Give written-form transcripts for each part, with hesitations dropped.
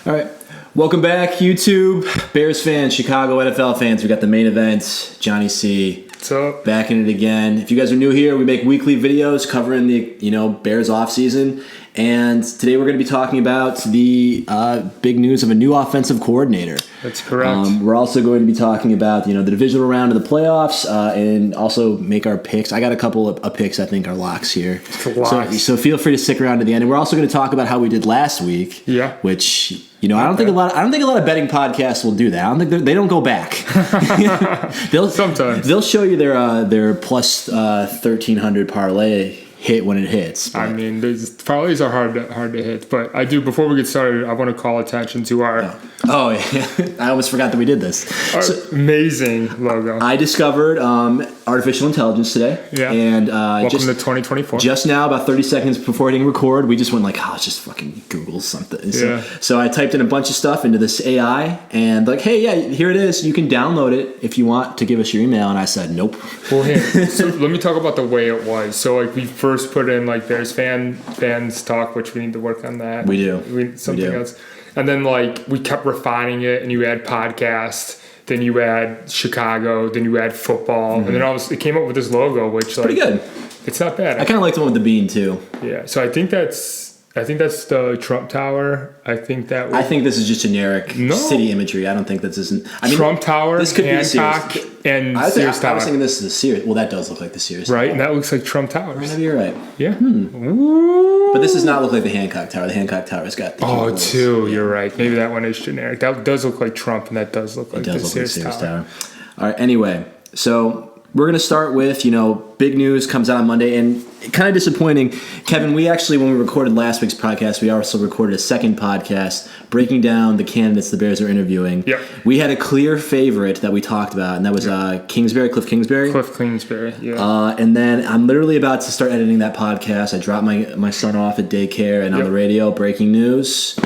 All right. Welcome back, YouTube. Bears fans, Chicago NFL fans. We got the main event, Johnny C. What's up? Back in it again. If you guys are new here, we make weekly videos covering the, Bears offseason. And today we're going to be talking about the big news of a new offensive coordinator. That's correct. We're also going to be talking about, the divisional round of the playoffs and also make our picks. I got a couple of picks I think are locks here. So feel free to stick around to the end. And we're also going to talk about how we did last week. Yeah. Which, I don't think a lot of betting podcasts will do that. I don't think they don't go back. Sometimes they'll show you their plus 1,300 parlay hit when it hits. But. I mean, parlays are hard to hit, but I do. Before we get started, I want to call attention to our. Oh yeah, I almost forgot that we did this. Amazing logo. I discovered artificial intelligence today. Yeah. And welcome to 2024. Just now, about 30 seconds before hitting record, we just went let's just fucking Google something. So I typed in a bunch of stuff into this AI and hey, yeah, here it is. You can download it if you want to give us your email. And I said, nope. Well, so let me talk about the way it was. So we first put in Bears fans talk, which we need to work on that. We do. Something else. And then we kept refining it, and you add podcast, then you add Chicago, then you add football, and then it came up with this logo, which pretty good. It's not bad. I kind of like the one with the bean too. Yeah. So I think that's the Trump Tower. I think this is just generic city imagery. I don't think this isn't. Trump Tower, this could Hancock, and Sears Tower. I was thinking this is the Sears. Well, that does look like the Sears Tower. Right, Tower. And that looks like Trump Towers. Maybe you're right. Yeah. But this does not look like the Hancock Tower. The Hancock Tower's got the You're right. Maybe that one is generic. That does look like Trump, and that does look like the Sears Tower. All right. Anyway, so we're going to start with, big news comes out on Monday, and kind of disappointing. Kevin, we actually, when we recorded last week's podcast, we also recorded a second podcast breaking down the candidates the Bears are interviewing. Yep. We had a clear favorite that we talked about, and that was Cliff Kingsbury. Cliff Kingsbury, yeah. And then I'm literally about to start editing that podcast. I dropped my son off at daycare, and on the radio, breaking news.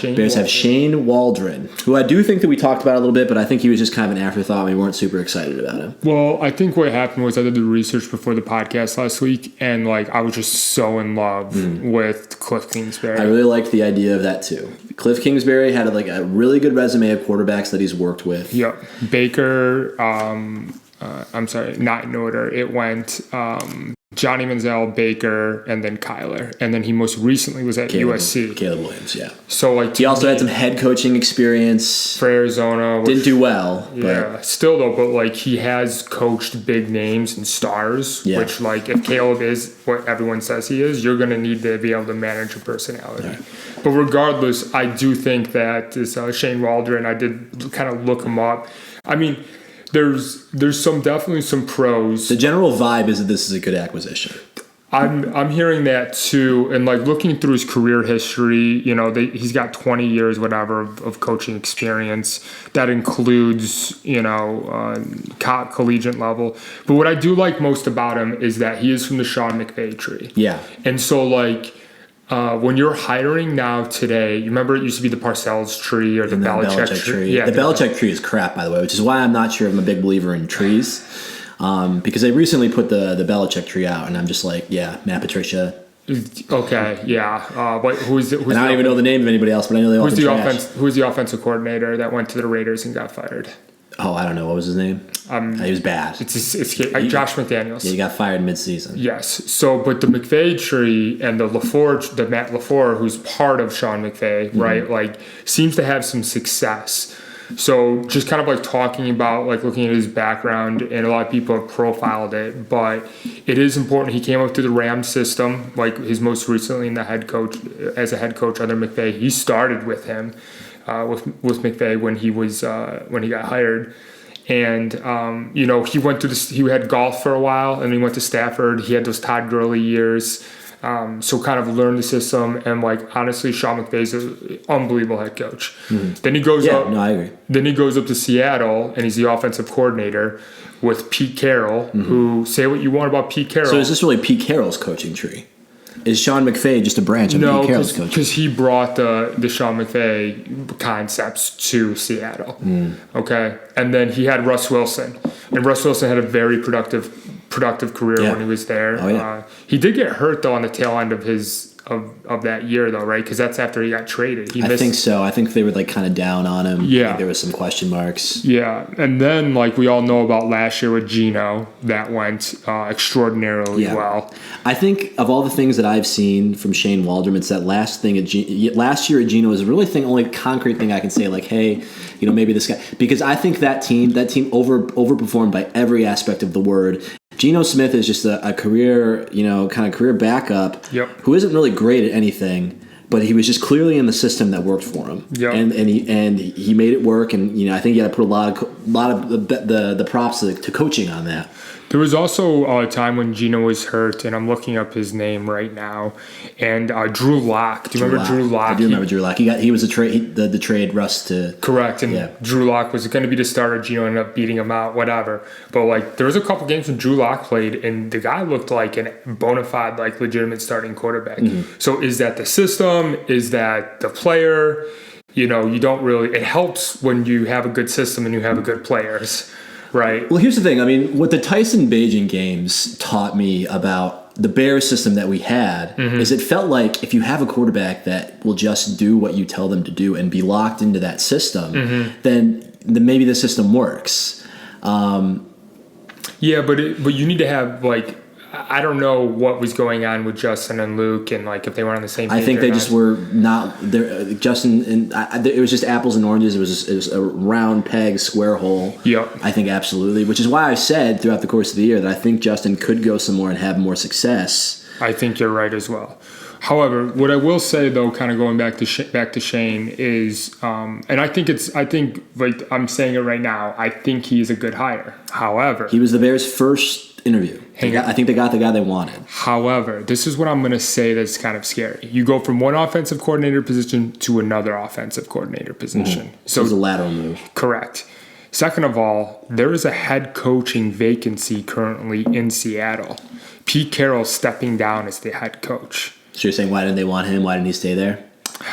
Bears have Shane Waldron, who I do think that we talked about a little bit, but I think he was just kind of an afterthought. We weren't super excited about him. Well, I think what happened was I did the research before the podcast last week, and I was just so in love with Cliff Kingsbury. I really liked the idea of that too. Cliff Kingsbury had a really good resume of quarterbacks that he's worked with. Yep. Baker, I'm sorry, not in order. It went Johnny Manziel, Baker, and then Kyler. And then he most recently was at USC. Caleb Williams, yeah. So he also had some head coaching experience. For Arizona. Didn't do well. Yeah, but. Still though, but he has coached big names and stars, which if Caleb is what everyone says he is, you're going to need to be able to manage your personality. Right. But regardless, I do think that this Shane Waldron, I did kind of look him up. I mean, there's definitely some pros. The general vibe is that this is a good acquisition. I'm hearing that too, and looking through his career history, he's got 20 years whatever of coaching experience. That includes collegiate level. But what I do like most about him is that he is from the Sean McVay tree. Yeah, and so when you're hiring now today, you remember it used to be the Parcells tree or the Belichick tree? Yeah, the Belichick tree is crap, by the way, which is why I'm not sure I'm a big believer in trees. Because they recently put the Belichick tree out, and I'm just Matt Patricia. Okay, yeah. Who's I don't even know the name of anybody else, but I know they all Who's the offensive coordinator that went to the Raiders and got fired? Oh, I don't know. What was his name? He was bad. It's Josh McDaniels. Yeah, he got fired mid-season. Yes. So, but the McVay tree and the Matt LaFleur, who's part of Sean McVay, right? Seems to have some success. So, just kind of talking about looking at his background, and a lot of people have profiled it, but it is important. He came up through the Rams system, his most recently in the head coach as a head coach under McVay. He started with him. With McVay when he got hired, and he went through he had golf for a while, and he went to Stafford. He had those Todd Gurley years, so kind of learned the system. And honestly, Sean McVay's an unbelievable head coach. Mm-hmm. Then he goes up. No, I agree. Then he goes up to Seattle, and he's the offensive coordinator with Pete Carroll. Who, say what you want about Pete Carroll. So is this really Pete Carroll's coaching tree? Is Sean McVay just a branch of Pete Carroll's coaching? No, because he brought the Sean McVay concepts to Seattle. Okay, and then he had Russ Wilson, and Russ Wilson had a very productive career when he was there. Oh, yeah. He did get hurt though on the tail end of his of that year, though, right? Because that's after he got traded. I think so. I think they were like kind of down on him. Yeah. I think there was some question marks. Yeah, and then like we all know about last year with Gino, that went extraordinarily well. I think of all the things that I've seen from Shane Waldron, it's that last thing last year at Gino is really the only concrete thing I can say, like, hey, maybe this guy, because I think that team overperformed by every aspect of the word. Geno Smith is just a career, kind of career backup who isn't really great at anything, but he was just clearly in the system that worked for him. Yep. And he made it work, and I think you got to put a lot of the props to coaching on that. There was also a time when Gino was hurt, and I'm looking up his name right now. And Drew Lock. Do you remember Drew Lock? I do remember Drew Lock. He was the trade Russ to. Correct. And Drew Lock was going to be the starter. Gino ended up beating him out, whatever. But there was a couple games when Drew Lock played, and the guy looked like a bona fide, legitimate starting quarterback. Mm-hmm. So is that the system? Is that the player? You don't really. It helps when you have a good system and you have a good players. Right. Well, here's the thing. I mean, what the Tyson-Bagent games taught me about the Bears system that we had is it felt like if you have a quarterback that will just do what you tell them to do and be locked into that system, then maybe the system works. Yeah, but you need to have I don't know what was going on with Justin and Luke, and if they were on the same page. I think they just were not there. Justin and it was just apples and oranges. It was a round peg, square hole. Yep. I think absolutely, which is why I said throughout the course of the year that I think Justin could go somewhere and have more success. I think you're right as well. However, what I will say though, kind of going back to Shane, is, and I think I'm saying it right now. I think he's a good hire. However, he was the Bears' first interview. I think they got the guy they wanted. However, this is what I'm going to say that's kind of scary. You go from one offensive coordinator position to another offensive coordinator position. Mm-hmm. So it's a lateral move. Correct. Second of all, there is a head coaching vacancy currently in Seattle. Pete Carroll stepping down as the head coach. So you're saying, why didn't they want him? Why didn't he stay there?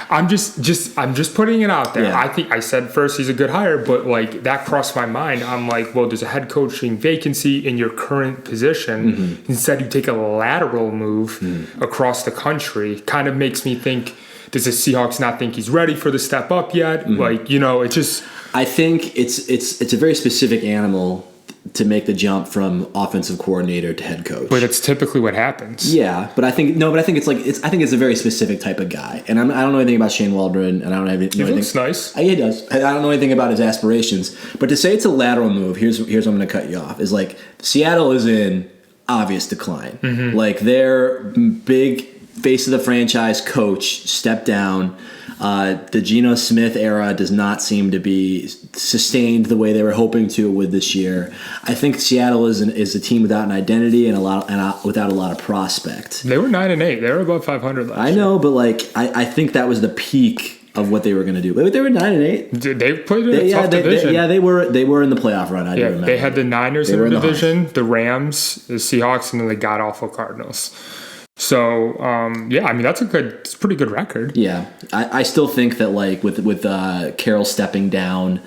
I'm just putting it out there. Yeah. I think I said first he's a good hire, but that crossed my mind. I'm like, well, there's a head coaching vacancy in your current position. Mm-hmm. Instead, you take a lateral move across the country. Kind of makes me think, does the Seahawks not think he's ready for the step up yet? Mm-hmm. It just. I think it's a very specific animal to make the jump from offensive coordinator to head coach. But it's typically what happens. Yeah, but I think it's a very specific type of guy. And I don't know anything about Shane Waldron, and I don't have anything. He looks nice. Yeah, he does. I don't know anything about his aspirations. But to say it's a lateral move, here's what I'm going to cut you off. Is Seattle is in obvious decline. Mm-hmm. Their big face of the franchise coach stepped down. The Geno Smith era does not seem to be sustained the way they were hoping to with this year. I think Seattle is a team without an identity and without a lot of prospect. They were 9-8. They were above 500 last year. I know, but I think that was the peak of what they were going to do. But they were 9-8. They played in a tough division. They were in the playoff run. I do remember. They had the Niners in the division, the Rams, the Seahawks, and then the god awful Cardinals. So, that's it's a pretty good record. Yeah. I still think that with Carroll stepping down,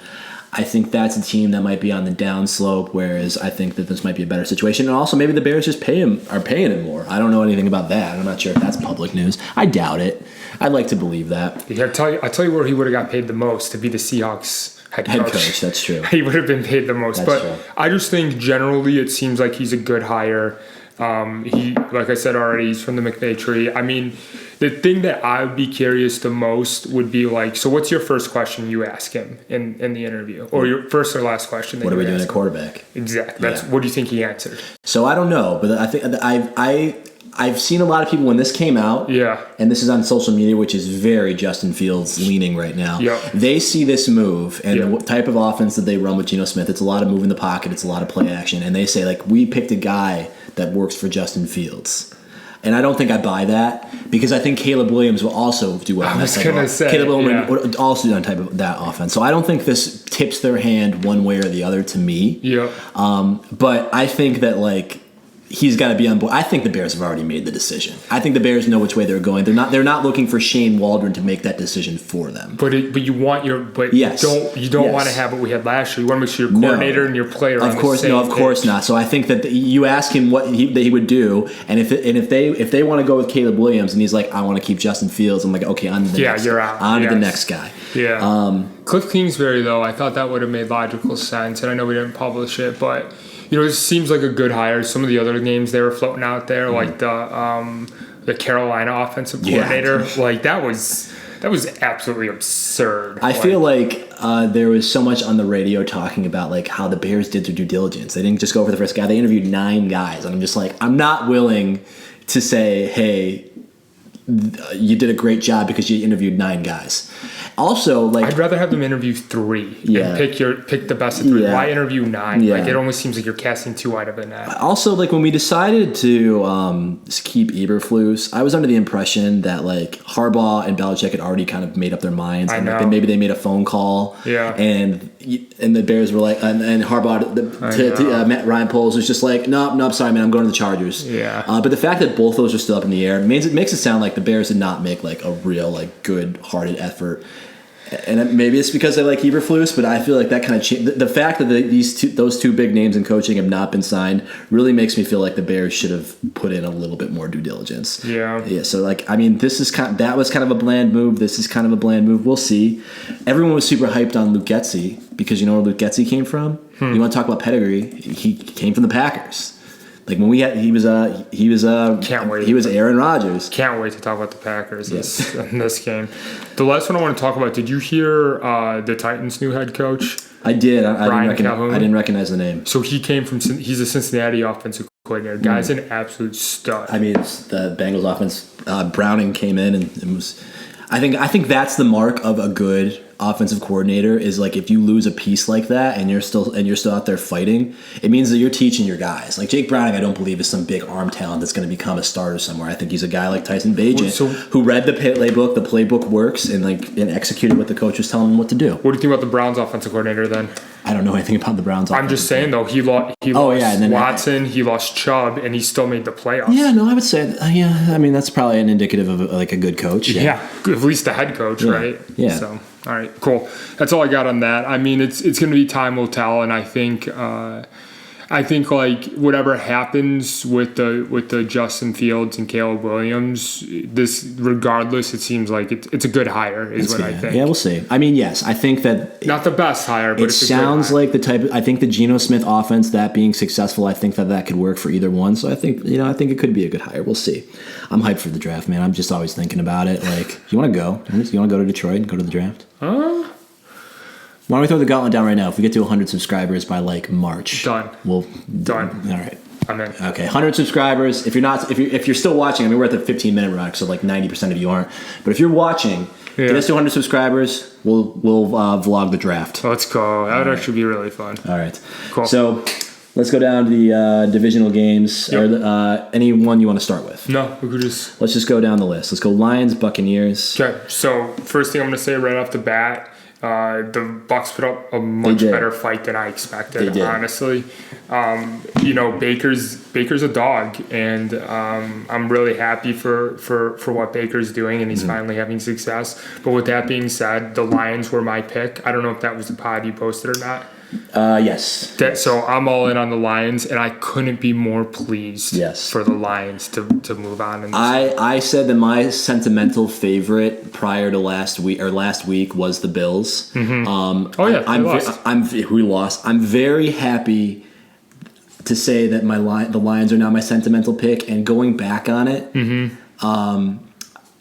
I think that's a team that might be on the downslope, whereas I think that this might be a better situation. And also maybe the Bears just are paying him more. I don't know anything about that. I'm not sure if that's public news. I doubt it. I'd like to believe that. Yeah, I tell you where he would have got paid the most, to be the Seahawks head coach. That's true. He would have been paid the most. That's true. I just think generally it seems like he's a good hire. He, like I said already, he's from the McVay tree. I mean, the thing that I would be curious the most would be so what's your first question you ask him in the interview? Or your first or last question? What are we doing at quarterback? Exactly. What do you think he answered? So I don't know, but I think I've seen a lot of people when this came out. Yeah. And this is on social media, which is very Justin Fields leaning right now. Yeah. They see this move and the type of offense that they run with Geno Smith. It's a lot of move in the pocket. It's a lot of play action. And they say, we picked a guy that works for Justin Fields. And I don't think I buy that because I think Caleb Williams will also do well. I was going to say. Caleb Williams would also do that type of that offense. So I don't think this tips their hand one way or the other to me. Yeah. But I think that he's got to be on board. I think the Bears have already made the decision. I think the Bears know which way they're going. They're not looking for Shane Waldron to make that decision for them. But you want you don't want to have what we had last year. You want to make sure your coordinator and your player are on the same of course not. So I think that you ask him what he would do, and if they want to go with Caleb Williams and he's like, I want to keep Justin Fields, I'm like, okay, on to the next. You're out. On to the next guy. Yeah. Cliff Kingsbury, though, I thought that would have made logical sense, and I know we didn't publish it, but it seems like a good hire. Some of the other names they were floating out there, like the Carolina offensive coordinator, like that was absolutely absurd. I feel like there was so much on the radio talking about like how the Bears did their due diligence. They didn't just go for the first guy. They interviewed 9 guys, and I'm just like, I'm not willing to say, hey, you did a great job because you interviewed 9 guys. Also, like, I'd rather have them interview 3 and pick the best of 3. Yeah. Why interview 9? Yeah. Like, it almost seems like you're casting 2 out of a net. Also, like, when we decided to keep Eberflus, I was under the impression that like Harbaugh and Belichick had already kind of made up their minds. I know. Like, maybe they made a phone call. Yeah. And the Bears were like, and Harbaugh to Ryan Poles was just like, nope, sorry, man, I'm going to the Chargers. Yeah. But the fact that both those are still up in the air makes it sound like the Bears did not make like a real like good-hearted effort. And maybe it's because I like Eberflus, but I feel like that kind of changed. The fact that those two big names in coaching have not been signed really makes me feel like the Bears should have put in a little bit more due diligence. Yeah. Yeah. So like, I mean, that was kind of a bland move. This is kind of a bland move. We'll see. Everyone was super hyped on Luke Getsy because you know where Luke Getsy came from. You want to talk about pedigree? He came from the Packers. Like when he was Can't wait. He was Aaron Rodgers. Can't wait to talk about the Packers in this game. The last one I want to talk about, did you hear the Titans' new head coach? I did. I didn't recognize the name. So he's a Cincinnati offensive coordinator. Guy's an absolute stud. I mean, it's the Bengals offense. Browning came in and was. I think that's the mark of a good offensive coordinator is like if you lose a piece like that and you're still out there fighting, it means that you're teaching your guys. Like Jake Browning, I don't believe is some big arm talent that's going to become a starter somewhere. I think he's a guy like Tyson Bagent who read the playbook. The playbook works and executed what the coach was telling him what to do. What do you think about the Browns offensive coordinator then? I don't know anything about the Browns. I'm just saying though, he lost Watson, he lost Chubb, and he still made the playoffs. Yeah, no, I would say I mean that's probably an indicative of like a good coach. Yeah, at least the head coach, right? Yeah. So, all right, cool. That's all I got on that. I mean, it's going to be time will tell, and I think like whatever happens with the Justin Fields and Caleb Williams, this regardless, it seems like it's a good hire is what I think. Yeah, we'll see. I mean, yes, I think that not the best hire, but it sounds like the type. I think the Geno Smith offense, that being successful, I think that could work for either one. So I think it could be a good hire. We'll see. I'm hyped for the draft, man. I'm just always thinking about it. Like, you want to go? You want to go to Detroit and go to the draft? Huh? Why don't we throw the gauntlet down right now? If we get to 100 subscribers by like March, done. Done. All right. I'm in. Okay, 100 subscribers. If you're still watching, I mean, we're at the 15-minute mark, so like 90% of you aren't. But if you're watching, get us to 100 subscribers. We'll vlog the draft. Let's go. That would actually be really fun. All right. Cool. So let's go down to the divisional games. Yep. Or any one you want to start with? No, we could just. Let's just go down the list. Let's go Lions, Buccaneers. Okay. So first thing I'm going to say right off the bat. The Bucs put up a much better fight than I expected, honestly. Baker's a dog, and I'm really happy for what Baker's doing, and he's finally having success. But with that being said, the Lions were my pick. I don't know if that was the pod you posted or not. Yes. So I'm all in on the Lions, and I couldn't be more pleased for the Lions to move on. I said that my sentimental favorite prior to last week was the Bills. Mm-hmm. We lost. I'm very happy to say that the Lions are now my sentimental pick, and going back on it,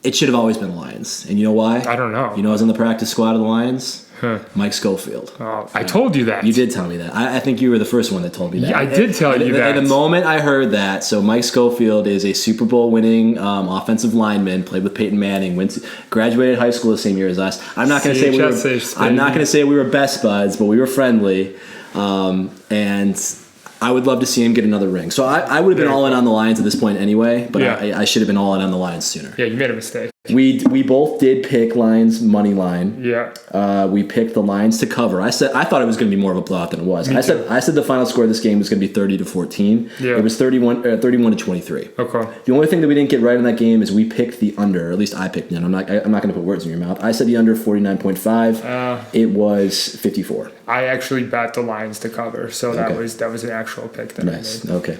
it should have always been the Lions. And you know why? I don't know. You know I was on the practice squad of the Lions? Mike Schofield. Oh, I told you that. You did tell me that. I think you were the first one that told me that. Yeah, I did tell you that. At the moment I heard that, so Mike Schofield is a Super Bowl winning offensive lineman, played with Peyton Manning, graduated high school the same year as us. I'm not going to say we were best buds, but we were friendly. And I would love to see him get another ring. So I would have been all in on the Lions at this point anyway, but I should have been all in on the Lions sooner. Yeah, you made a mistake. We both did pick Lions money line. Yeah. We picked the Lions to cover. I thought it was going to be more of a blowout than it was. I said the final score of this game was going to be 30-14. Yeah. It was 31-23. Okay. The only thing that we didn't get right in that game is we picked the under. Or at least I picked it. I'm not going to put words in your mouth. I said the under 49.5. It was 54. I actually bet the Lions to cover, so that was an actual pick that I made. Okay.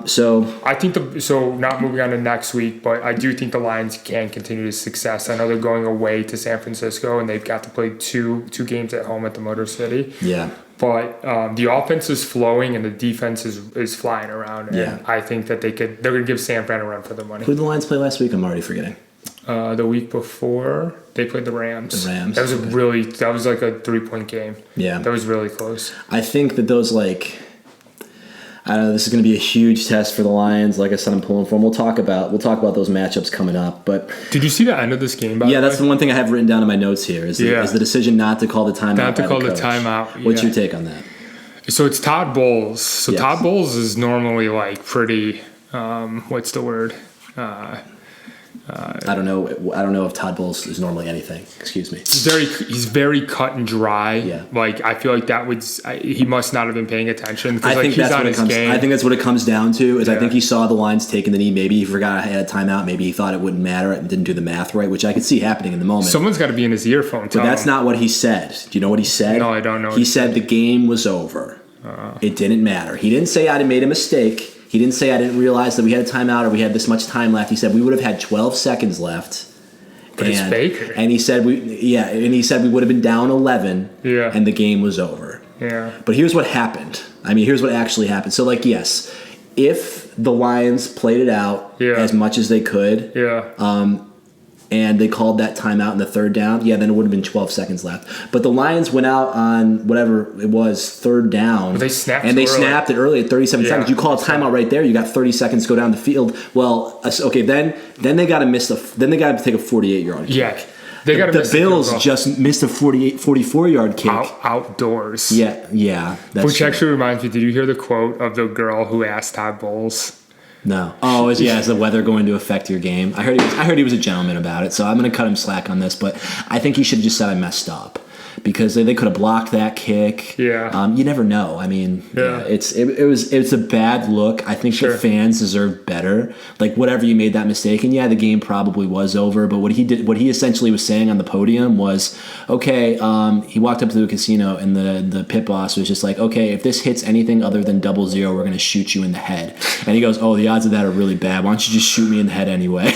So I think not moving on to next week, but I do think the Lions can continue to success. I know they're going away to San Francisco and they've got to play two games at home at the Motor City. Yeah. But the offense is flowing and the defense is flying around. And I think that they're going to give San Fran a run for their money. Who did the Lions play last week? I'm already forgetting. The week before they played the Rams. That was like a 3-point game. Yeah. That was really close. I think that those I don't know. This is going to be a huge test for the Lions. Like I said, I'm pulling for them. We'll talk about those matchups coming up. But did you see the end of this game? That's the one thing I have written down in my notes here. Is the decision not to call the timeout. Not to call the timeout. What's your take on that? So it's Todd Bowles. So yes. Todd Bowles is normally pretty. What's the word? I don't know if Todd Bowles is normally anything. Excuse me. He's very cut and dry. Yeah. I feel like he must not have been paying attention. I think that's what it comes down to. I think he saw the Lions taking the knee. Maybe he forgot I had a timeout. Maybe he thought it wouldn't matter and didn't do the math right, which I could see happening in the moment. Someone's got to be in his earphone. But that's not what he said. Do you know what he said? No, I don't know. He said the game was over. It didn't matter. He didn't say I made a mistake. He didn't say I didn't realize that we had a timeout or we had this much time left. He said we would have had 12 seconds left. But it's Baker. And he said we would have been down 11. Yeah. And the game was over. Yeah. But here's what happened. Here's what actually happened. So yes, if the Lions played it out as much as they could. Yeah. And they called that timeout in the third down, then it would have been 12 seconds left. But the Lions went out on whatever it was, third down. But they snapped snapped it early at 37 seconds. You call a timeout right there, you got 30 seconds to go down the field. Well, okay, then they got to take a 48-yard kick. Yeah. The Bills just missed a 44-yard kick. Outdoors. Yeah. Which actually reminds me, did you hear the quote of the girl who asked Todd Bowles? No. Oh, is the weather going to affect your game? I heard he was a gentleman about it, so I'm going to cut him slack on this. But I think he should have just said I messed up because they could have blocked that kick. Yeah. You never know. It's a bad look. I think the fans deserve better. Whatever you made that mistake, and the game probably was over. But what he essentially was saying on the podium was, okay. He walked up to the casino, and the pit boss was just like, okay, if this hits anything other than 00, we're going to shoot you in the head. And he goes, oh, the odds of that are really bad. Why don't you just shoot me in the head anyway?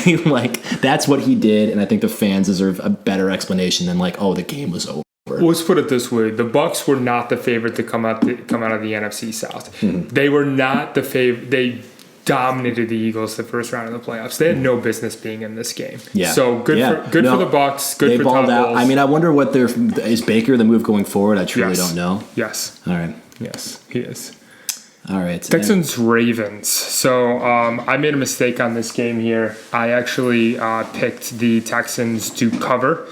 That's what he did, and I think the fans deserve a better explanation than the game was over. Let's put it this way: the Bucs were not the favorite to come out of the NFC South. Mm-hmm. They were not the favorite. They dominated the Eagles the first round of the playoffs. They had no business being in this game. Yeah. So good for the Bucs. Good for Todd Bowles. I wonder what is Baker the move going forward. I truly don't know. Yes. All right. Yes, he is. All right. Texans Ravens. So I made a mistake on this game here. I actually picked the Texans to cover.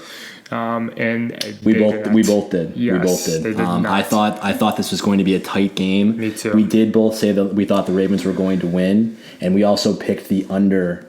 And we both did. Yes, we both did. They did not. I thought this was going to be a tight game. Me too. We did both say that we thought the Ravens were going to win, and we also picked the under,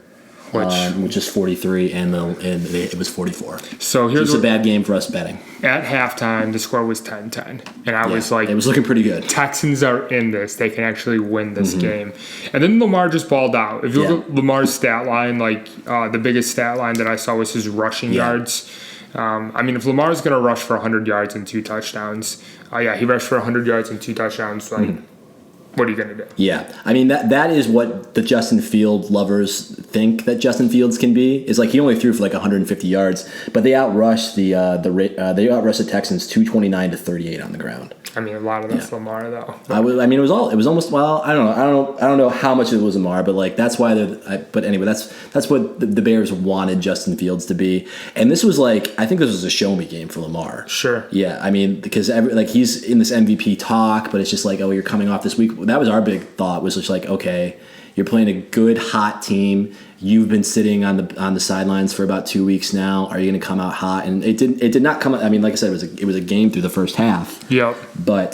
which is 43, and it was 44. So it's a bad game for us betting. At halftime, the score was 10-10, and I was like, it was looking pretty good. Texans are in this; they can actually win this game. And then Lamar just balled out. If you look at Lamar's stat line, the biggest stat line that I saw was his rushing yards. If Lamar's going to rush for 100 yards and 2 touchdowns, he rushed for 100 yards and 2 touchdowns. What are you going to do? Yeah. That is what the Justin Field lovers think that Justin Fields can be. Is he only threw for 150 yards, but they outrushed the Texans 229-38 on the ground. A lot of that's Lamar though. It was almost. Well, I don't know how much of it was Lamar, but that's why but anyway, that's what the Bears wanted Justin Fields to be, and this was I think this was a show me game for Lamar. Sure. Yeah, because he's in this MVP talk, but it's just oh, you're coming off this week. That was our big thought, was just okay, you're playing a good hot team. You've been sitting on the sidelines for about 2 weeks now. Are you going to come out hot? And it did not come. Like I said, it was a game through the first half. Yep. But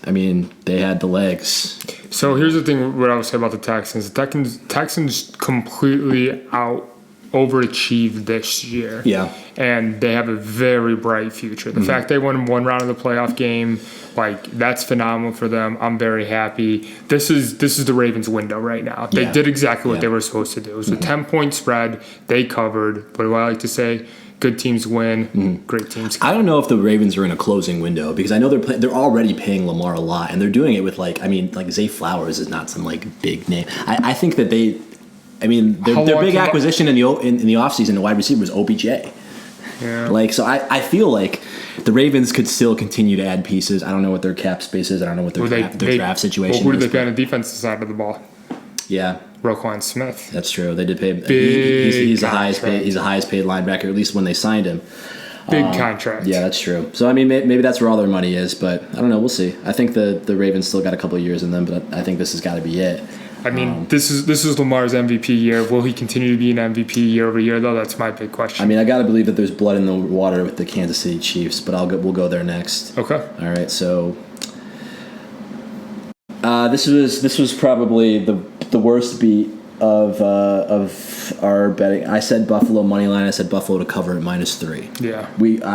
they had the legs. So here's the thing: what I would say about the Texans. The Texans completely overachieved this year. Yeah. And they have a very bright future. The fact they won one round of the playoff game, like, that's phenomenal for them. I'm very happy. This is the Ravens' window right now. They did exactly what they were supposed to do. It was a 10-point spread. They covered. What do I like to say? Good teams win. Great teams cover. I don't know if the Ravens are in a closing window because I know they're already paying Lamar a lot, and they're doing it with like Zay Flowers is not some like big name. I think that their big acquisition in the offseason, the wide receiver, was OBJ. Yeah. Like, so I feel like the Ravens could still continue to add pieces. I don't know what their cap space is. I don't know what their draft situation is. Who did they pay on the defensive side of the ball? Yeah. Roquan Smith. That's true. They did pay. Big he's the highest paid. He's the highest paid linebacker, at least when they signed him. Big contract. Yeah, that's true. So I mean, maybe that's where all their money is, but I don't know. We'll see. I think the Ravens still got a couple of years in them, but I think this has got to be it. I mean, this is Lamar's MVP year. Will he continue to be an MVP year over year, though? That's my big question. I mean, I got to believe that there's blood in the water with the Kansas City Chiefs, but we'll go there next. Okay. All right. So this was probably the worst beat of our betting. I said Buffalo money line. I said Buffalo to cover at -3. Yeah.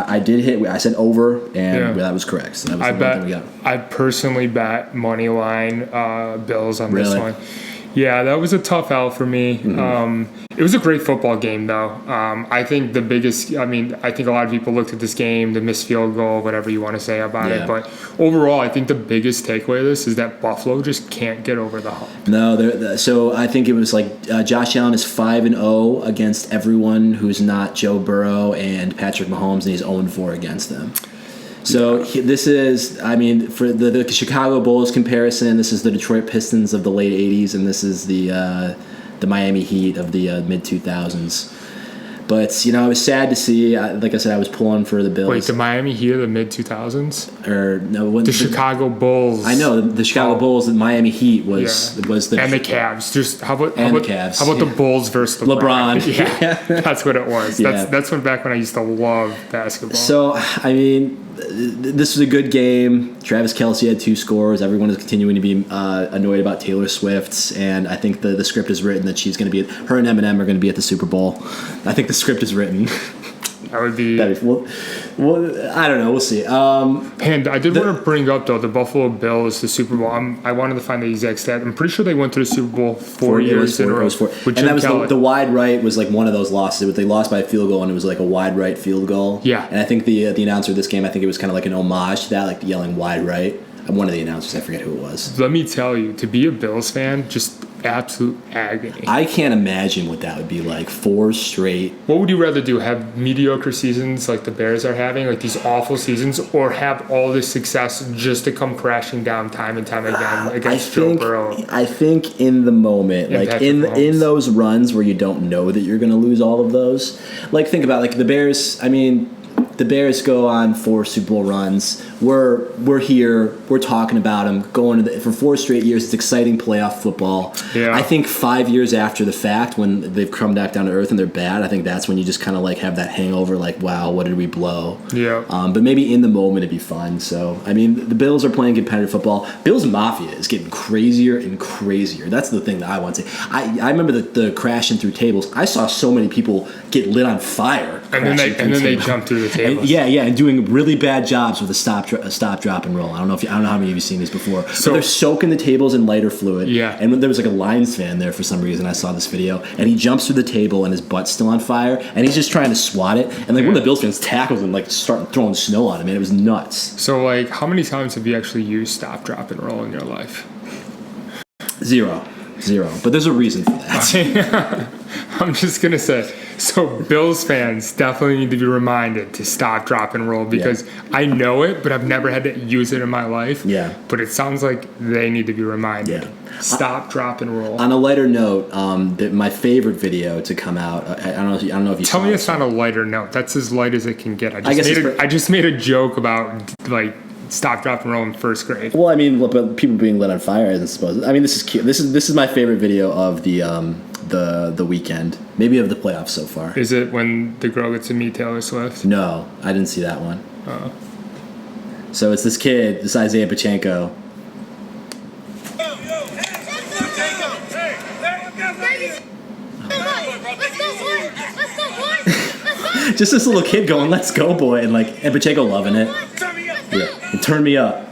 I did hit. I said over, and that was correct. So that was the one thing we got. I personally bet money line Bills on this Really? one. Yeah, that was a tough L for me. It was a great football game, though. I think I think a lot of people looked at this game, the missed field goal, whatever you want to say about it. But overall, I think the biggest takeaway of this is that Buffalo just can't get over the hump. No, so I think it was like Josh Allen is 5-0 against everyone who's not Joe Burrow and Patrick Mahomes, and he's 0-4 against them. So this is, I mean, for the Chicago Bulls comparison, this is the Detroit Pistons of the late '80s, and this is the Miami Heat of the mid-2000s. But I was sad to see. Like I said, I was pulling for the Bills. Wait, the Miami Heat of the mid-2000s? Or no, the Chicago Bulls. I know the Chicago Bulls. The Miami Heat was the and the Cavs. Just how about the Cavs? How about the Bulls versus LeBron? Yeah, that's what it was. That's back when I used to love basketball. So I mean, this was a good game. Travis Kelce had 2 scores. Everyone is continuing to be annoyed about Taylor Swift, and I think the script is written that she's going to be. Her and Eminem are going to be at the Super Bowl. I think the script is written. That would be. Well, I don't know. We'll see. And I did want to bring up, though, the Buffalo Bills, the Super Bowl. I wanted to find the exact stat. I'm pretty sure they went to the Super Bowl 4 years in a row. And that was the wide right was like one of those losses. They lost by a field goal, and it was like a wide right field goal. Yeah. And I think the announcer of this game, I think it was kind of like an homage to that, like yelling wide right. One of the announcers, I forget who it was. Let me tell you, to be a Bills fan, just absolute agony. I can't imagine what that would be like. 4 straight. What would you rather do? Have mediocre seasons like the Bears are having, like these awful seasons, or have all this success just to come crashing down time and time again against Joe Burrow? I think in the moment, like in those runs where you don't know that you're going to lose all of those, like think about like the Bears. I mean, the Bears go on 4 Super Bowl runs. We're here. We're talking about them going for 4 straight years. It's exciting playoff football. Yeah. I think 5 years after the fact, when they've come back down to earth and they're bad, I think that's when you just kind of like have that hangover. Like, wow, what did we blow? Yeah. But maybe in the moment it'd be fun. So I mean, the Bills are playing competitive football. Bills Mafia is getting crazier and crazier. That's the thing that I want to say. I remember the crashing through tables. I saw so many people get lit on fire. And then they jump through the tables. And doing really bad jobs with a stop, drop, and roll. I don't know how many of you have seen this before. So they're soaking the tables in lighter fluid. Yeah. And when there was like a Lions fan there for some reason, I saw this video, and he jumps through the table and his butt's still on fire, and he's just trying to swat it. And like one of the Bills fans tackles him, like starting throwing snow on him, and it was nuts. So like, how many times have you actually used stop, drop, and roll in your life? Zero. But there's a reason for that. I'm just gonna say. So Bills fans definitely need to be reminded to stop, drop, and roll because I know it, but I've never had to use it in my life. Yeah. But it sounds like they need to be reminded. Yeah. Stop, drop, and roll. On a lighter note, my favorite video to come out. I don't know if you. Tell me it's not a lighter note. That's as light as it can get. I just made a joke about like stop, drop, and roll in first grade. Well, I mean, but people being lit on fire, I suppose. I mean, this is cute. This is my favorite video of the weekend, maybe of the playoffs so far. Is it when the girl gets to meet Taylor Swift? No, I didn't see that one. Oh. So it's this kid, this Isaiah Pachenko. Just this little kid going, "Let's go, boy," and Pacheco loving it. Yeah, and turn me up.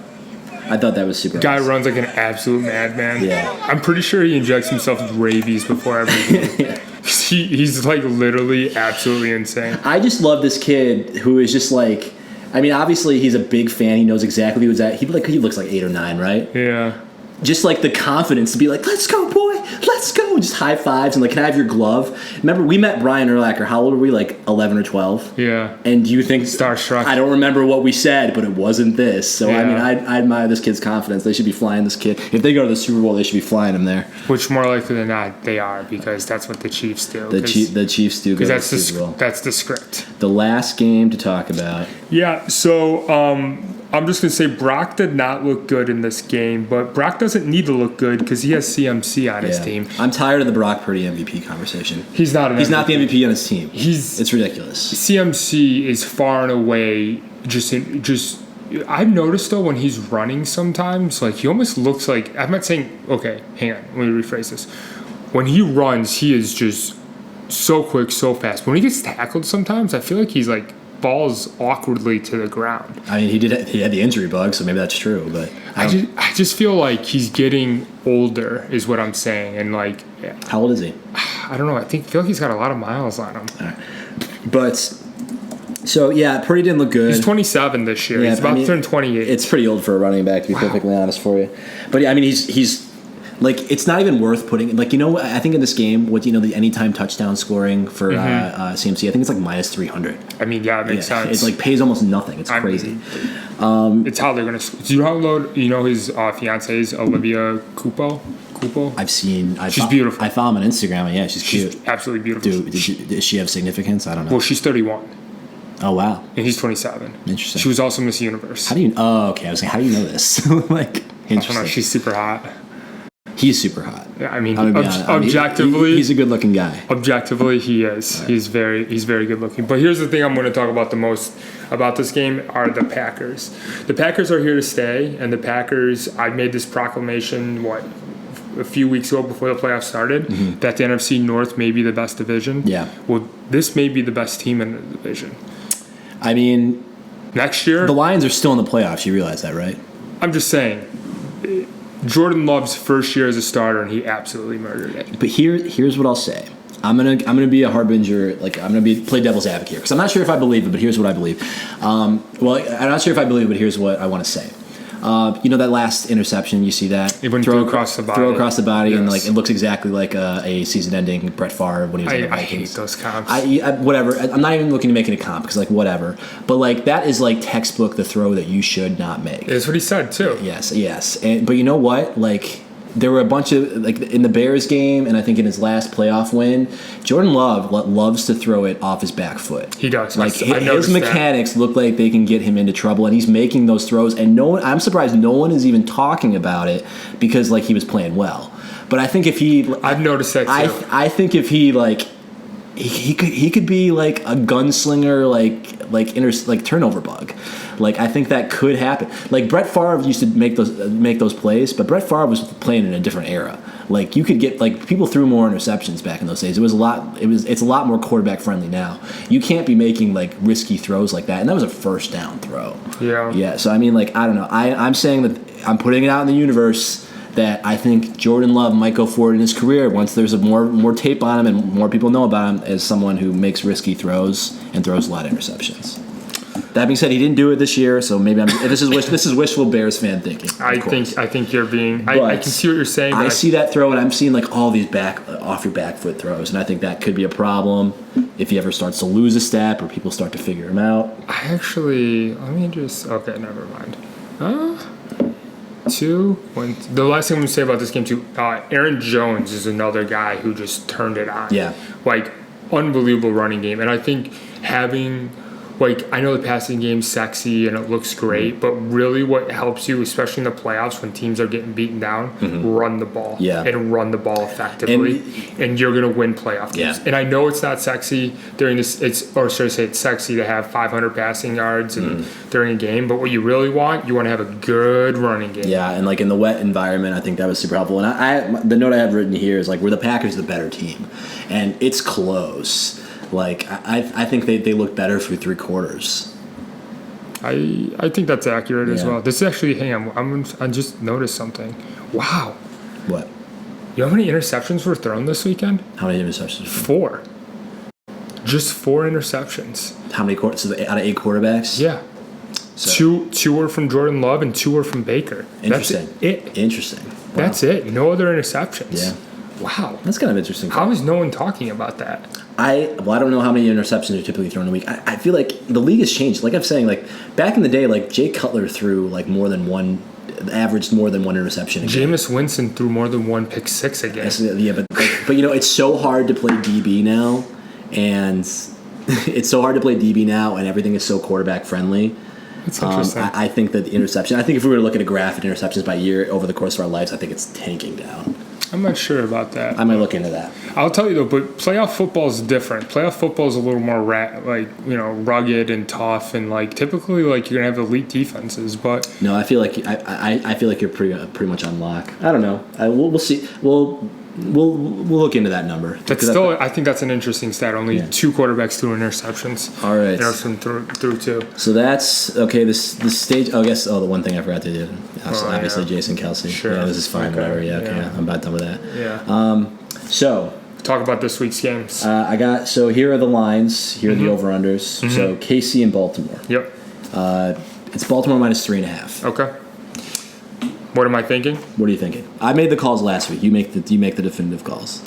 I thought that was super. Guy runs like an absolute madman. Yeah. I'm pretty sure he injects himself with rabies before every game. He's like literally absolutely insane. I just love this kid who is just like, I mean, obviously he's a big fan. He knows exactly who's at. He looks like 8 or 9, right? Yeah. Just like the confidence to be like, "Let's go, boy, let's go!" Just high fives and like, "Can I have your glove?" Remember, we met Brian Urlacher. How old were we? Like 11 or 12. Yeah. And do you think starstruck? I don't remember what we said, but it wasn't this. So Yeah. I mean, I admire this kid's confidence. They should be flying this kid. If they go to the Super Bowl, they should be flying him there. Which more likely than not they are, because that's what the Chiefs do. The Chiefs do go to the Super Bowl. That's the script. The last game to talk about. Yeah. So I'm just gonna say Brock did not look good in this game, but Brock doesn't need to look good because he has CMC on his team. I'm tired of the Brock Purdy MVP conversation. He's not the MVP on his team. It's ridiculous. CMC is far and away just I've noticed though when he's running sometimes, like he almost looks like, I'm not saying, okay, hang on, let me rephrase this. When he runs, he is just so quick, so fast. When he gets tackled sometimes, I feel like he's like falls awkwardly to the ground. I mean, he had the injury bug, so maybe that's true. But I just feel like he's getting older, is what I'm saying. And like, yeah. How old is he? I don't know. I feel like he's got a lot of miles on him. All right. But so yeah, Purdy didn't look good. He's 27 this year. Yeah, he's about to turn 28. It's pretty old for a running back, to be perfectly honest for you. But yeah, I mean, he's like, it's not even worth putting, like, I think in this game, the anytime touchdown scoring for CMC, I think it's like minus 300. I mean, yeah, it makes sense. It's like pays almost nothing. It's crazy. It's how they're going to, do you download, his fiance's Olivia Cupo? She's beautiful. I follow him on Instagram, and yeah, she's cute. Absolutely beautiful. Does she have significance? I don't know. Well, she's 31. Oh, wow. And he's 27. Interesting. She was also Miss Universe. How do you, okay, I was like, how do you know this? Like, interesting. I don't know, she's super hot. He's super hot. Yeah, I mean, objectively, he's a good-looking guy. Objectively, he is. Right. He's very good-looking. But here's the thing I'm going to talk about the most about this game are the Packers. The Packers are here to stay, and the Packers, I made this proclamation, a few weeks ago before the playoffs started, that the NFC North may be the best division. Yeah. Well, this may be the best team in the division. I mean, next year, the Lions are still in the playoffs. You realize that, right? I'm just saying. Jordan Love's first year as a starter, and he absolutely murdered it. But here's what I'll say. I'm gonna be a harbinger. Like, I'm gonna play devil's advocate because I'm not sure if I believe it, but here's what I believe. I'm not sure if I believe it, but here's what I want to say. That last interception, you see that? Throw across the body. Yes. And like it looks exactly like a season-ending Brett Favre when he was on the Vikings. I hate those comps. Whatever. I'm not even looking to make it a comp because like whatever. But like that is like textbook the throw that you should not make. That's what he said too. Yes. But you know what? Like, there were a bunch of, like, in the Bears game, and I think in his last playoff win, Jordan Love loves to throw it off his back foot. He does. Like, his mechanics look like they can get him into trouble, and he's making those throws, and I'm surprised no one is even talking about it because, like, he was playing well. But I think if he... I've noticed that, too. I think if he, like... He could be like a gunslinger, like turnover bug. Like, I think that could happen. Like, Brett Favre used to make those plays, but Brett Favre was playing in a different era. Like, you could get, like, people threw more interceptions back in those days. It's a lot more quarterback friendly now. You can't be making like risky throws like that, and that was a first down throw. Yeah. So I mean, like, I don't know. I'm saying that I'm putting it out in the universe that I think Jordan Love might go forward in his career once there's more tape on him and more people know about him as someone who makes risky throws and throws a lot of interceptions. That being said, he didn't do it this year, so maybe this is wishful Bears fan thinking. I think you're being. I can see what you're saying. I see that throw, and I'm seeing like all these off your back foot throws, and I think that could be a problem if he ever starts to lose a step or people start to figure him out. Okay, never mind. The last thing I'm going to say about this game, too, Aaron Jones is another guy who just turned it on. Yeah. Like, unbelievable running game. And I think having, like, I know the passing game's sexy and it looks great, but really what helps you, especially in the playoffs when teams are getting beaten down, run the ball. Yeah. And run the ball effectively. And you're going to win playoff games. Yeah. And I know it's not sexy during this, it's sexy to have 500 passing yards during a game, but what you really want to have a good running game. Yeah, and like in the wet environment, I think that was super helpful. And the note I have written here is like, were the Packers the better team? And it's close. Like, I think they look better through three quarters. I think that's accurate as Yeah. well. This is actually, hang on, I just noticed something. Wow. What? You know how many interceptions were thrown this weekend? How many interceptions? 4. Just 4 interceptions. How many quarters? So out of 8 quarterbacks? Yeah. So, Two were from Jordan Love and 2 were from Baker. Interesting. That's it. Interesting. Wow. That's it. No other interceptions. Yeah. Wow. That's kind of interesting. How is no one talking about that? I don't know how many interceptions are typically thrown a week. I feel like the league has changed. Like I'm saying, like back in the day, like Jay Cutler threw like averaged more than one interception a game. Jameis Winston threw more than 1 pick six a game. Yeah, but you know, it's so hard to play DB now, and it's so hard to play DB now, and everything is so quarterback friendly. That's interesting. I think that the interception. I think if we were to look at a graph of interceptions by year over the course of our lives, I think it's tanking down. I'm not sure about that. I might look into that. I'll tell you though, but playoff football is different. Playoff football is a little more rugged and tough, and like typically like you're gonna have elite defenses. But no, I feel like I feel like you're pretty much on lock. I don't know. We'll see. We'll look into that number. That's still, I think that's an interesting stat. Only 2 quarterbacks threw interceptions. All right. Anderson threw 2. So that's okay. This stage. Oh, I guess. Oh, the one thing I forgot to do. Obviously, Jason Kelsey. Sure. Yeah, this is fine. Okay. Whatever. Yeah. Okay. Yeah. I'm about done with that. Yeah. So talk about this week's games. So here are the lines. Here are the over-unders. Mm-hmm. So KC and Baltimore. Yep. It's Baltimore minus 3.5. Okay. What am I thinking? What are you thinking? I made the calls last week. You make the definitive calls.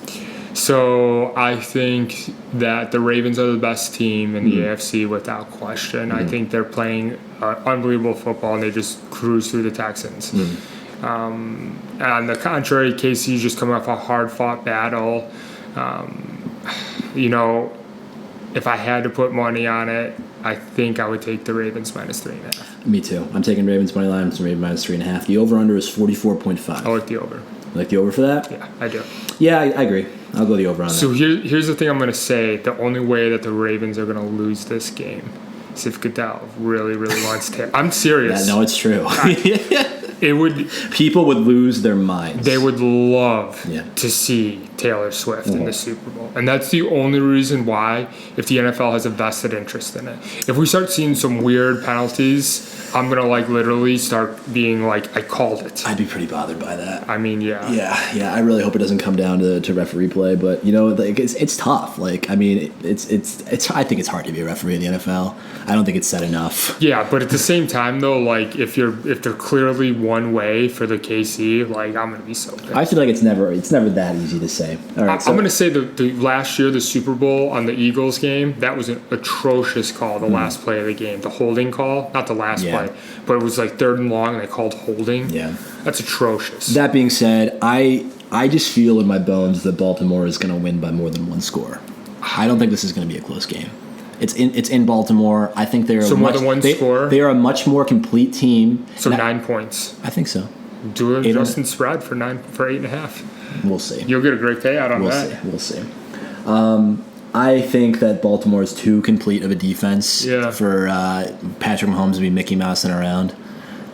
So I think that the Ravens are the best team in the AFC without question. I think they're playing unbelievable football, and they just cruise through the Texans. On the contrary, KC's just coming off a hard-fought battle. If I had to put money on it, I think I would take the Ravens minus 3.5. Me too. I'm taking Ravens money line. I'm Ravens minus 3.5. The over/under is 44.5. I like the over. You like the over for that? Yeah, I do. Yeah, I agree. I'll go the over on that. So here's the thing I'm going to say. The only way that the Ravens are going to lose this game is if Goodell really, really wants to. I'm serious. Yeah, no, it's true. It would. People would lose their minds. They would love Yeah. to see Taylor Swift in the Super Bowl. And that's the only reason why, if the NFL has a vested interest in it. If we start seeing some weird penalties, I'm going to literally start being like, I called it. I'd be pretty bothered by that. I mean, yeah. Yeah. I really hope it doesn't come down to referee play, but it's tough. I think it's hard to be a referee in the NFL. I don't think it's said enough. Yeah, but at the same time though, if they're clearly one way for the KC, I'm going to be so pissed. I feel like it's never that easy to say. All right, I'm going to say the last year, the Super Bowl on the Eagles game, that was an atrocious call, the last play of the game. The holding call, not the last play, but it was 3rd and long, and they called holding. Yeah. That's atrocious. That being said, I just feel in my bones that Baltimore is going to win by more than one score. I don't think this is going to be a close game. It's in Baltimore. I think they're more than one score. They are a much more complete team. So 9 points. I think so. Do an adjusted spread for 8.5. We'll see. You'll get a great payout on that. We'll see. I think that Baltimore is too complete of a defense for Patrick Mahomes to be Mickey Mousing around.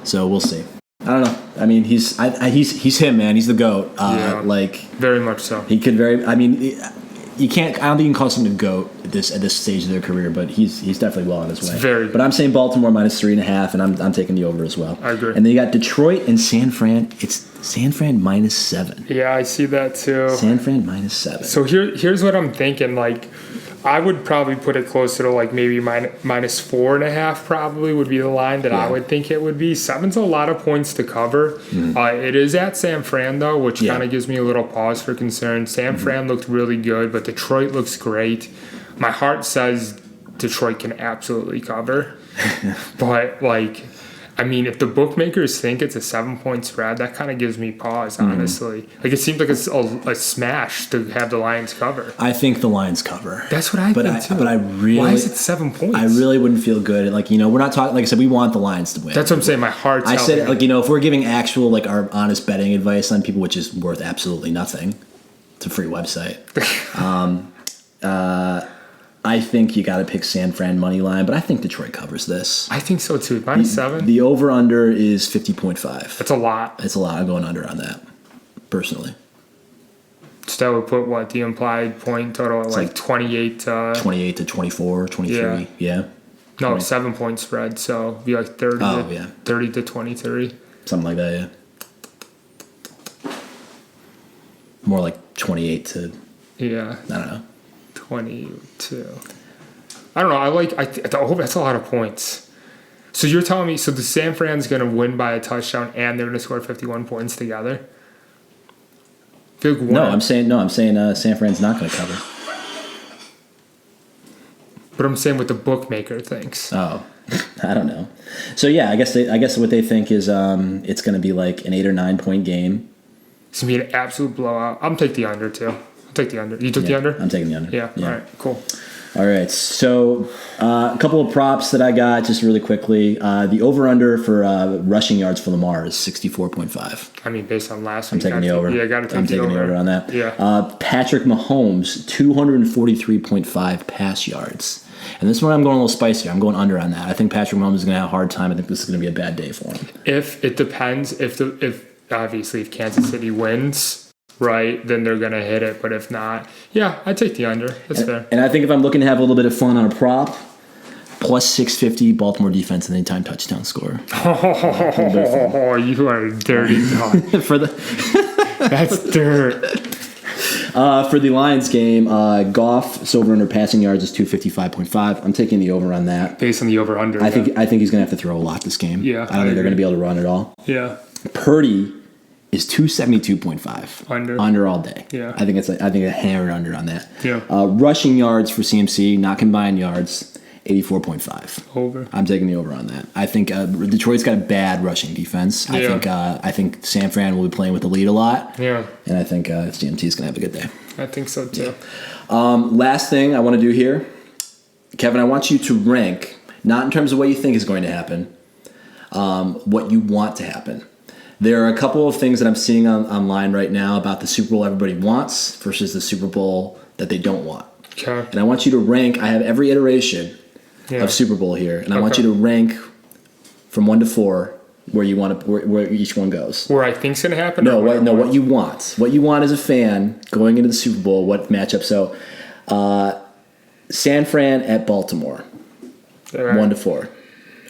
So we'll see. I don't know. I mean, he's him, man. He's the GOAT. Very much so. He could you can't. I don't think you can call someone a GOAT at this stage of their career, but he's definitely well on his way. But I'm saying Baltimore minus 3.5, and I'm taking the over as well. I agree. And then you got Detroit and San Fran. It's San Fran minus 7. Yeah, I see that too. San Fran minus 7. So here's what I'm thinking. I would probably put it closer to maybe minus 4.5 probably would be the line that I would think it would be. 7's a lot of points to cover. It is at San Fran though, which kind of gives me a little pause for concern. San Fran looked really good, but Detroit looks great. My heart says Detroit can absolutely cover. But if the bookmakers think it's a 7-point spread, that kind of gives me pause, honestly. It seems like it's a smash to have the Lions cover. I think the Lions cover. That's what I think too. But I really, why is it 7 points? I really wouldn't feel good. We're not talking. Like I said, we want the Lions to win. That's what I'm saying. My heart's. I said, if we're giving actual our honest betting advice on people, which is worth absolutely nothing. It's a free website. I think you got to pick San Fran money line, but I think Detroit covers this. I think so too. Minus 7. The over/under is 50.5. That's a lot. It's a lot. I'm going under on that, personally. So that would put what the implied point total at like 28 to 24, 23. Yeah. No, 20. 7-point spread. So it'd be like 30 to 23. Something like that, yeah. More like 28 to, I don't know. 22. I don't know. I hope that's a lot of points. So you're telling me, so the San Fran's going to win by a touchdown and they're going to score 51 points together? I'm saying San Fran's not going to cover. But I'm saying what the bookmaker thinks. Oh, I don't know. So yeah, I guess what they think is it's going to be like an 8 or 9 point game. It's going to be an absolute blowout. I'm taking the under too. I'll take the under. You took the under? I'm taking the under. Yeah. All right. Cool. All right. So a couple of props that I got just really quickly. The over under for rushing yards for Lamar is 64.5. I mean, based on last week, I'm taking the over. Yeah, I got to take I'm taking the over on that. Yeah. Patrick Mahomes 243.5 pass yards. And this one I'm going a little spicier. I'm going under on that. I think Patrick Mahomes is going to have a hard time. I think this is going to be a bad day for him. If it depends, if obviously if Kansas City wins, right, then they're going to hit it. But if not, yeah, I take the under. That's fair. And I think if I'm looking to have a little bit of fun on a prop, plus 650 Baltimore defense and anytime touchdown score. Oh, you are a dirty dog. That's dirt. For the Lions game, Goff's over under passing yards is 255.5. I'm taking the over on that. Based on the over under. I think he's going to have to throw a lot this game. Yeah. I don't think they're going to be able to run at all. Yeah. Purdy is 272.5. Under all day. Yeah. I think a hammered under on that. Yeah. Rushing yards for CMC, not combined yards, 84.5. Over. I'm taking the over on that. I think Detroit's got a bad rushing defense. Yeah. I think San Fran will be playing with the lead a lot. Yeah. And I think CMT's going to have a good day. I think so too. Yeah. Last thing I want to do here, Kevin, I want you to rank, not in terms of what you think is going to happen, what you want to happen. There are a couple of things that I'm seeing online right now about the Super Bowl everybody wants versus the Super Bowl that they don't want. Okay. And I want you to rank. I have every iteration of Super Bowl here, and I want you to rank from 1 to 4 where you want to where each one goes. Where I think's gonna happen. What you want. What you want as a fan going into the Super Bowl. What matchup? So, San Fran at Baltimore. Right. 1 to 4.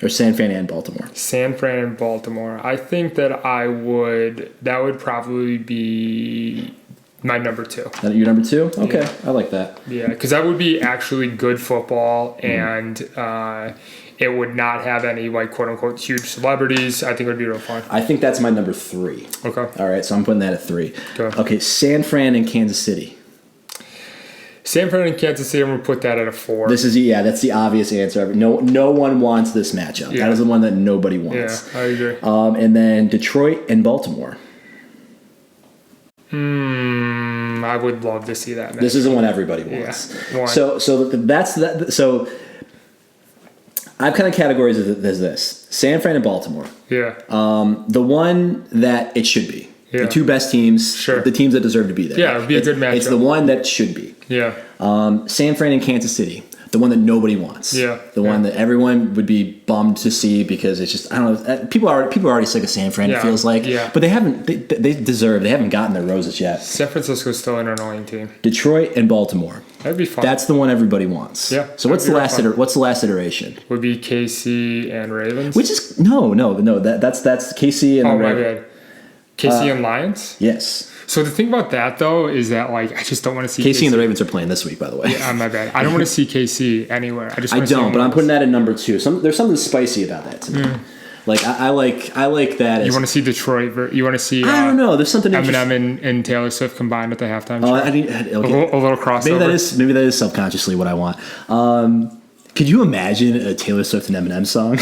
Or San Fran and Baltimore. San Fran and Baltimore. I think that that would probably be my number 2. Your number 2? Okay, yeah. I like that. Yeah, because that would be actually good football, and it would not have any, like, quote-unquote huge celebrities. I think it would be real fun. I think that's my number 3. Okay. All right, so I'm putting that at 3. Okay, San Fran and Kansas City. San Fran and Kansas City, I'm going to put that at a 4. That's the obvious answer. No one wants this matchup. Yeah. That is the one that nobody wants. Yeah, I agree. And then Detroit and Baltimore. I would love to see that match. This is the one everybody wants. Yeah. So that's that. So I've kind of categories as this: San Fran and Baltimore. Yeah. The one that it should be. Yeah. The 2 best teams. Sure. The teams that deserve to be there. Yeah, it would be a good matchup. It's the one that should be. Yeah. San Fran and Kansas City. The one that nobody wants. Yeah. The one that everyone would be bummed to see because it's just, I don't know, people are already sick of San Fran, it feels like. Yeah. But they haven't gotten their roses yet. San Francisco's still an annoying team. Detroit and Baltimore. That'd be fun. That's the one everybody wants. Yeah. So what's the last iteration? Would be KC and Ravens. Which is no. That's KC and my bad. KC and Lions? Yes. So the thing about that, though, is that, like, I just don't want to see KC and the Ravens are playing this week, by the way. Yeah, my bad. I don't want to see KC anywhere. I don't, but I'm putting that at number 2. There's something spicy about that to me. Like, I like that. You want to see Detroit? You want to see? I don't know. There's something Eminem and Taylor Swift combined at the halftime show. Okay. A little crossover. Maybe that is subconsciously what I want. Could you imagine a Taylor Swift and Eminem song?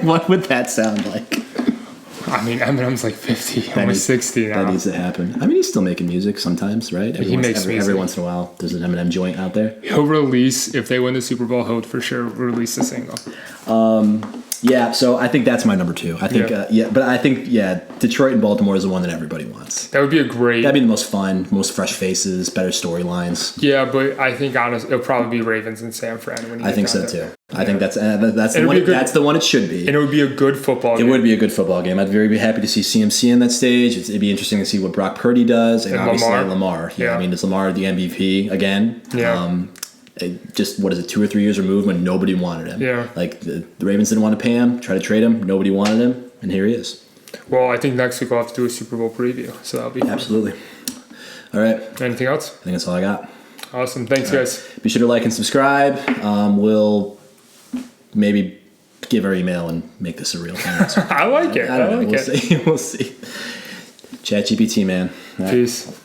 What would that sound like? I mean, Eminem's like 50, almost 60 now. That needs to happen. I mean, he's still making music sometimes, right? He makes music. Every once in a while, there's an Eminem joint out there. He'll release, if they win the Super Bowl, he'll for sure release a single. Yeah, so I think that's my number 2. I think, but I think, Detroit and Baltimore is the one that everybody wants. That would be that'd be the most fun, most fresh faces, better storylines. Yeah, but I think honestly, it'll probably be Ravens and San Fran. When you I think so too. I think that's the one. That's the one it should be. And it would be a good football game. It would be a good football game. I'd be happy to see CMC in that stage. It'd be interesting to see what Brock Purdy does, and obviously Lamar. Yeah, I mean, is Lamar the MVP again? Yeah. Just, what is it, 2 or 3 years removed when nobody wanted him. Yeah. Like, the Ravens didn't want to pay him, try to trade him. Nobody wanted him, and here he is. Well, I think next week we'll have to do a Super Bowl preview, so that'll be fun. Absolutely. All right. Anything else? I think that's all I got. Awesome. Thanks, guys. Be sure to like and subscribe. We'll maybe give our email and make this a real thing. I like it. I don't know. We'll see. ChatGPT, man. Peace.